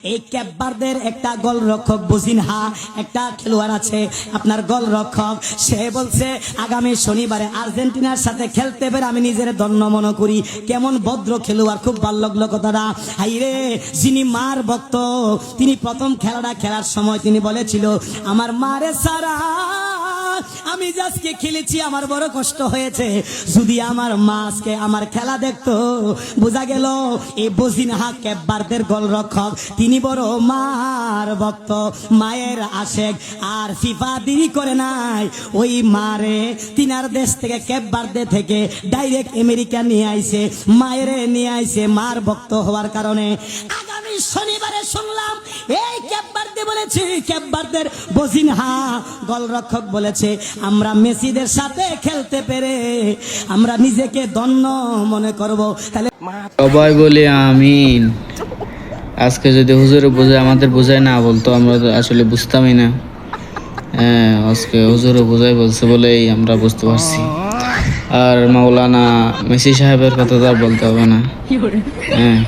এই ক্যাপবারদের একটা গোলরক্ষক বুজিনহা একটা খেলোয়াড় আছে আপনার গোলরক্ষক, সে বলছে আগামী শনিবারে আর্জেন্টিনার সাথে খেলতে পেরে আমি নিজের ধন্য মনে করি। কেমন ভদ্র খেলোয়াড়, খুব ভালো লাগলো কথাটা। হাইরে, যিনি মার ভক্ত, তিনি প্রথম খেলাটা খেলার সময় তিনি বলেছিল আমার মারে সারা আমি আজকে খেলেছি, আমার বড় কষ্ট হয়েছে, যদি আমার মা আজকে আমার খেলা দেখতো। বোঝা গেল এই বুজিনহা ক্যাপবারদের গোলরক্ষক তিনি বড় মার ভক্ত, মায়ের আশেক। আর ফিফা দেরি করে নাই, ওই মারে তিনার দেশ থেকে ক্যাপবারদে থেকে ডাইরেক্ট আমেরিকা নিয়ে আইছে, মায়েরে নিয়ে আইছে মার ভক্ত হওয়ার কারণে। আগামী শনিবারে শুনলাম এই ক্যাপবারদে বলেছে, ক্যাপবারদের বুজিনহা গোলরক্ষক বলেছে আমরা মেসিদের সাথে খেলতে পেরে আমরা নিজেকে ধন্য মনে করব। তাহলে সবাই বলি আমিন। আজকে যদি হুজুরে বোঝায়, আমাদের বোঝায় না বলতো আমরা তো আসলে বুঝতামই না। হ্যাঁ, আজকে হুজুরে বোঝাই বলছে বলেই আমরা বুঝতে পারছি। আর মাওলানা মেসি সাহেবের কথা তো আর বলতে হবে না। হ্যাঁ।